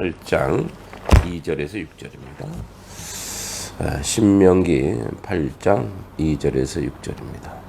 8장 2절에서 6절입니다. 신명기 8장 2절에서 6절입니다.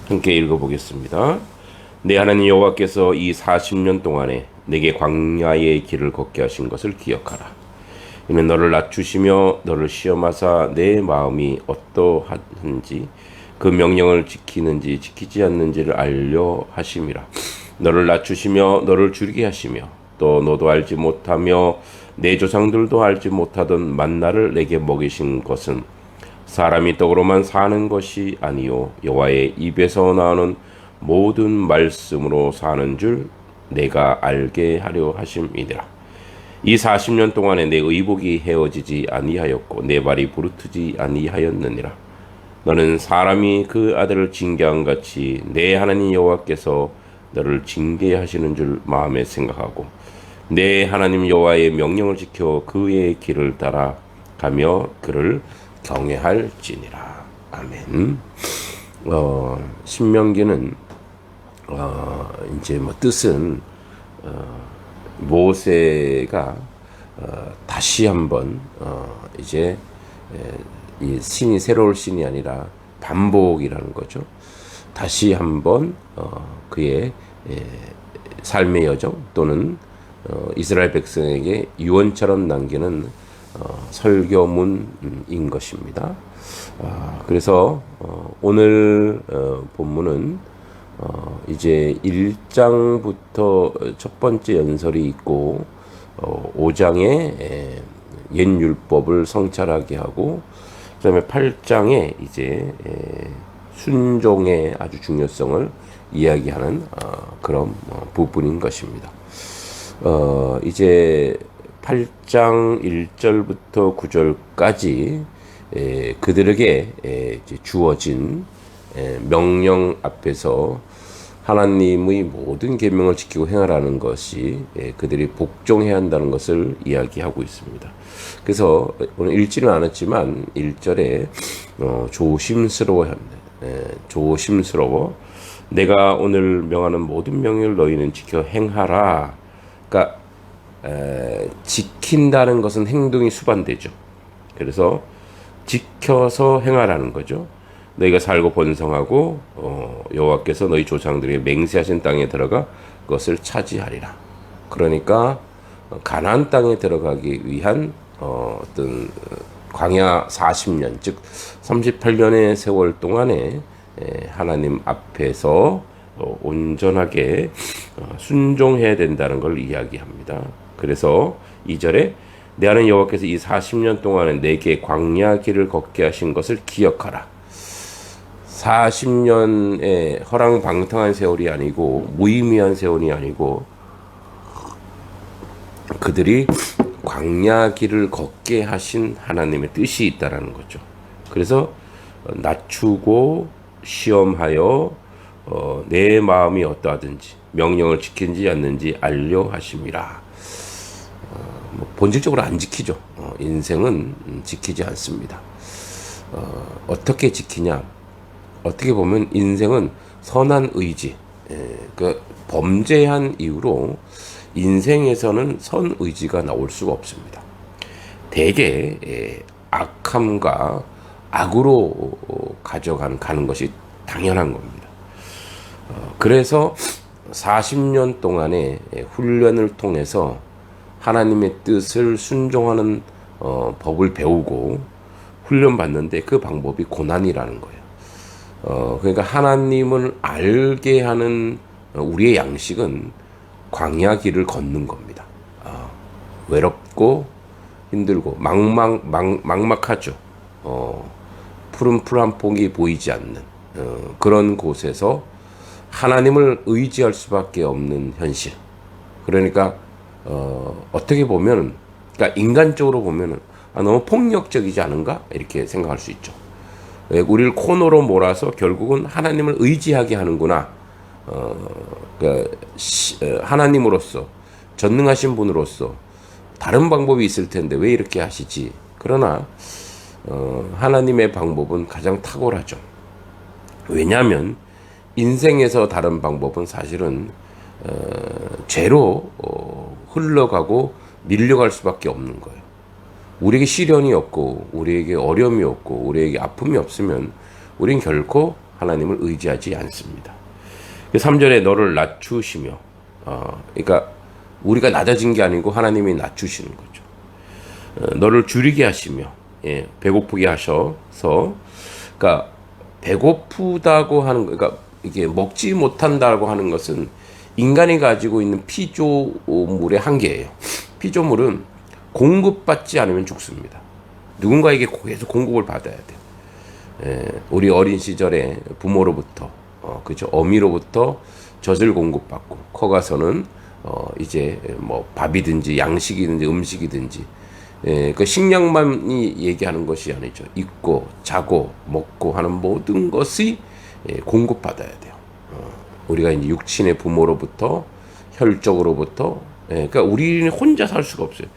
함께 읽어보겠습니다. 내 하나님 여호와께서 이 40년 동안에 내게 광야의 길을 걷게 하신 것을 기억하라. 이는 너를 낮추시며 너를 시험하사 내 마음이 어떠한지 그 명령을 지키는지 지키지 않는지를 알려 하심이라. 너를 낮추시며 너를 줄이게 하시며 또 너도 알지 못하며 내 조상들도 알지 못하던 만나를 내게 먹이신 것은 사람이 떡으로만 사는 것이 아니요 여호와의 입에서 나오는 모든 말씀으로 사는 줄 내가 알게 하려 하심이니라. 이 40년 동안에 내 의복이 헤어지지 아니하였고 내 발이 부르트지 아니하였느니라. 너는 사람이 그 아들을 징계한 같이 내 하나님 여호와께서 너를 징계하시는 줄 마음에 생각하고 내 하나님 여호와의 명령을 지켜 그의 길을 따라 가며 그를 경외할지니라. 아멘. 신명기는 이제 뜻은 모세가 다시 한번 이제 이 신이 새로울 신이 아니라 반복이라는 거죠. 다시 한번 그의 삶의 여정 또는 이스라엘 백성에게 유언처럼 남기는 설교문인 것입니다. 그래서 오늘 본문은 이제 1장부터 첫 번째 연설이 있고 5장에 옛 율법을 성찰하게 하고 그다음에 8장에 이제 순종의 아주 중요성을 이야기하는 그런 부분인 것입니다. 이제 8장 1절부터 9절까지 그들에게 이제 주어진 명령 앞에서 하나님의 모든 계명을 지키고 행하라는 것이 그들이 복종해야 한다는 것을 이야기하고 있습니다. 그래서 오늘 읽지는 않았지만 1절에 조심스러워야 합니다. 조심스러워 내가 오늘 명하는 모든 명령을 너희는 지켜 행하라. 그러니까 지킨다는 것은 행동이 수반되죠. 그래서 지켜서 행하라는 거죠. 너희가 살고 번성하고 여호와께서 너희 조상들에게 맹세하신 땅에 들어가 그것을 차지하리라. 그러니까 가나안 땅에 들어가기 위한 어떤 광야 40년 즉 38년의 세월 동안에 하나님 앞에서 온전하게 순종해야 된다는 걸 이야기합니다. 그래서 2절에 내 하나님 여호와께서 이 40년 동안에 내게 광야 길을 걷게 하신 것을 기억하라. 40년의 허랑방탕한 세월이 아니고 무의미한 세월이 아니고 그들이 광야 길을 걷게 하신 하나님의 뜻이 있다라는 거죠. 그래서 낮추고 시험하여 내 마음이 어떠하든지 명령을 지킨지 않는지 알려 하심이라. 본질적으로 안 지키죠. 인생은 지키지 않습니다. 어떻게 지키냐? 어떻게 보면 인생은 선한 의지, 그 범죄한 이유로 인생에서는 선 의지가 나올 수가 없습니다. 대개 악함과 악으로 가는 것이 당연한 겁니다. 그래서 40년 동안의 훈련을 통해서 하나님의 뜻을 순종하는 법을 배우고 훈련받는데 그 방법이 고난이라는 거예요. 그러니까 하나님을 알게 하는 우리의 양식은 광야 길을 걷는 겁니다. 외롭고 힘들고 막막하죠. 푸른 풀 한 폭이 보이지 않는 그런 곳에서 하나님을 의지할 수밖에 없는 현실. 그러니까 어떻게 보면, 그러니까 인간적으로 보면은 너무 폭력적이지 않은가 이렇게 생각할 수 있죠. 우리를 코너로 몰아서 결국은 하나님을 의지하게 하는구나. 그러니까 하나님으로서 전능하신 분으로서 다른 방법이 있을 텐데 왜 이렇게 하시지? 그러나 하나님의 방법은 가장 탁월하죠. 왜냐하면 인생에서 다른 방법은 사실은 죄로 흘러가고 밀려갈 수밖에 없는 거예요. 우리에게 시련이 없고 우리에게 어려움이 없고 우리에게 아픔이 없으면 우린 결코 하나님을 의지하지 않습니다. 3절에 너를 낮추시며 그러니까 우리가 낮아진 게 아니고 하나님이 낮추시는 거죠. 너를 줄이게 하시며 배고프게 하셔서 그러니까 배고프다고 하는 거 그러니까 이게 먹지 못한다고 하는 것은 인간이 가지고 있는 피조물의 한계예요. 피조물은 공급받지 않으면 죽습니다. 누군가에게 계속 공급을 받아야 돼요. 우리 어린 시절에 부모로부터 그죠? 어미로부터 젖을 공급받고 커가서는 이제 뭐 밥이든지 양식이든지 음식이든지 그 식량만이 얘기하는 것이 아니죠. 입고 자고 먹고 하는 모든 것이 공급받아야 돼요. 우리가 이제 육신의 부모로부터 혈족으로부터 그러니까 우리는 혼자 살 수가 없어요.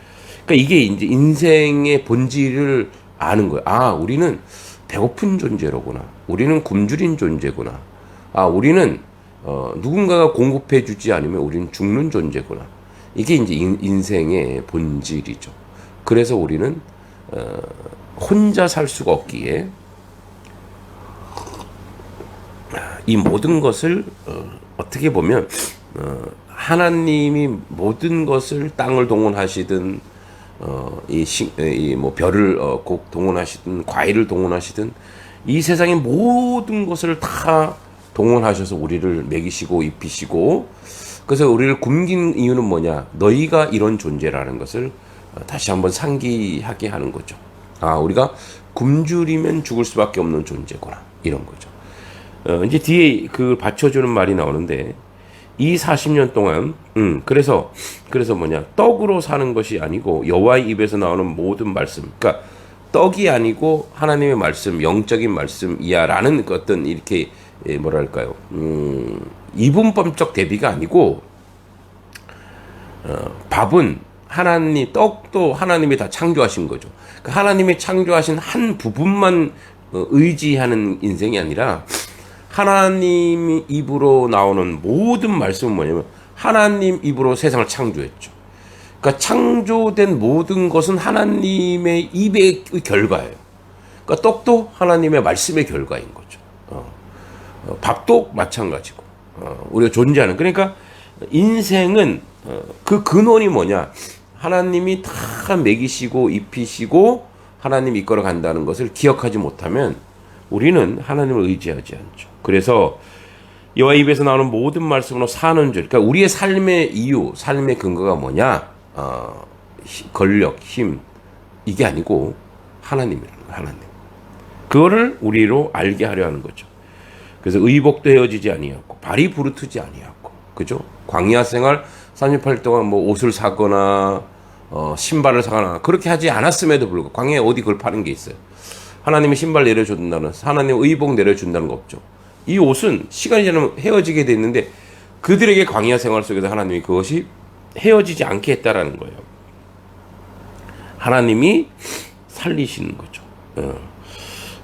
그러니까 이게 이제 인생의 본질을 아는 거예요. 아, 우리는 배고픈 존재로구나. 우리는 굶주린 존재구나. 아, 우리는 누군가가 공급해 주지 않으면 우리는 죽는 존재구나. 이게 이제 인생의 본질이죠. 그래서 우리는 혼자 살 수가 없기에 이 모든 것을 어떻게 보면 하나님이 모든 것을 땅을 동원하시든 뭐 별을 곡 동원하시든 과일을 동원하시든 이 세상의 모든 것을 다 동원하셔서 우리를 먹이시고 입히시고 그래서 우리를 굶긴 이유는 뭐냐? 너희가 이런 존재라는 것을 다시 한번 상기하게 하는 거죠. 아, 우리가 굶주리면 죽을 수밖에 없는 존재구나 이런 거죠. 이제 뒤에 그걸 받쳐주는 말이 나오는데 이 40년 동안 그래서 뭐냐 떡으로 사는 것이 아니고 여호와의 입에서 나오는 모든 말씀 그러니까 떡이 아니고 하나님의 말씀 영적인 말씀이야라는 어떤 이렇게 뭐랄까요 이분법적 대비가 아니고 밥은 하나님 떡도 하나님이 다 창조하신 거죠. 그러니까 하나님이 창조하신 한 부분만 의지하는 인생이 아니라 하나님 입으로 나오는 모든 말씀은 뭐냐면 하나님 입으로 세상을 창조했죠. 그러니까 창조된 모든 것은 하나님의 입의 결과예요. 그러니까 떡도 하나님의 말씀의 결과인 거죠. 밥도 마찬가지고 우리가 존재하는 그러니까 인생은 그 근원이 뭐냐 하나님이 다 먹이시고 입히시고 하나님 이끌어 간다는 것을 기억하지 못하면 우리는 하나님을 의지하지 않죠. 그래서 여호와 입에서 나오는 모든 말씀으로 사는 줄 그러니까 우리의 삶의 이유 삶의 근거가 뭐냐 권력 힘 이게 아니고 하나님이라는 거예요. 하나님 그거를 우리로 알게 하려 하는 거죠. 그래서 의복도 헤어지지 아니하고 발이 부르트지 아니하고 그죠? 광야 생활 38일 동안 뭐 옷을 사거나 신발을 사거나 그렇게 하지 않았음에도 불구하고 광야에 어디 그걸 파는 게 있어요. 하나님이 신발 내려준다는 하나님 의복 내려준다는 거 없죠. 이 옷은 시간이 지나면 헤어지게 돼 있는데 그들에게 광야 생활 속에서 하나님이 그것이 헤어지지 않게 했다라는 거예요. 하나님이 살리시는 거죠.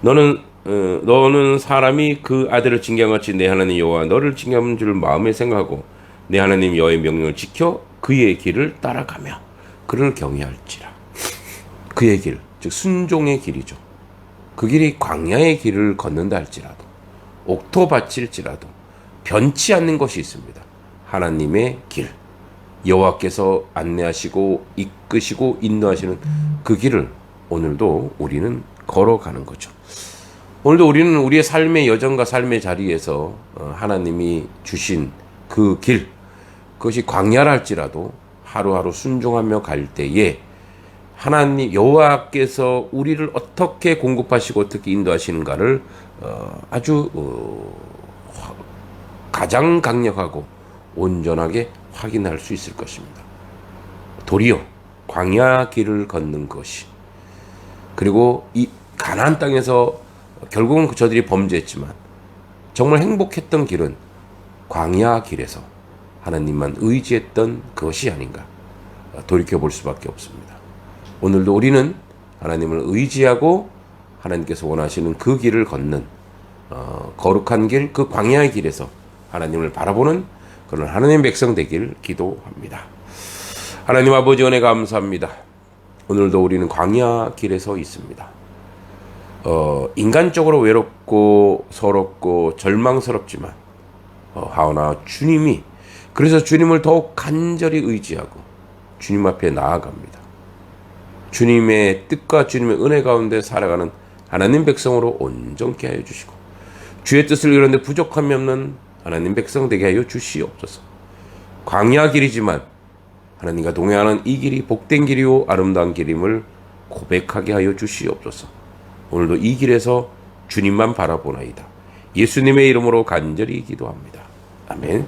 너는 사람이 그 아들을 징계함같이 내 하나님 여호와 너를 징계하는 줄 마음에 생각하고 내 하나님 여호와의 명령을 지켜 그의 길을 따라가며 그를 경외할지라. 그의 길, 즉 순종의 길이죠. 그 길이 광야의 길을 걷는다 할지라도 옥토밭일지라도 변치 않는 것이 있습니다. 하나님의 길, 여호와께서 안내하시고 이끄시고 인도하시는 그 길을 오늘도 우리는 걸어가는 거죠. 오늘도 우리는 우리의 삶의 여정과 삶의 자리에서 하나님이 주신 그 길, 그것이 광야라 할지라도 하루하루 순종하며 갈 때에 하나님 여호와께서 우리를 어떻게 공급하시고 어떻게 인도하시는가를 아주 가장 강력하고 온전하게 확인할 수 있을 것입니다. 도리어 광야 길을 걷는 것이 그리고 이 가나안 땅에서 결국은 저들이 범죄했지만 정말 행복했던 길은 광야 길에서 하나님만 의지했던 그것이 아닌가 돌이켜 볼 수밖에 없습니다. 오늘도 우리는 하나님을 의지하고 하나님께서 원하시는 그 길을 걷는 거룩한 길, 그 광야의 길에서 하나님을 바라보는 그런 하나님의 백성 되길 기도합니다. 하나님 아버지 은혜 감사합니다. 오늘도 우리는 광야 길에서 있습니다. 인간적으로 외롭고 서럽고 절망스럽지만 하오나 주님이, 그래서 주님을 더욱 간절히 의지하고 주님 앞에 나아갑니다. 주님의 뜻과 주님의 은혜 가운데 살아가는 하나님 백성으로 온전케 하여 주시고, 주의 뜻을 이루는데 부족함이 없는 하나님 백성 되게 하여 주시옵소서. 광야 길이지만 하나님과 동행하는 이 길이 복된 길이요 아름다운 길임을 고백하게 하여 주시옵소서. 오늘도 이 길에서 주님만 바라보나이다. 예수님의 이름으로 간절히 기도합니다. 아멘.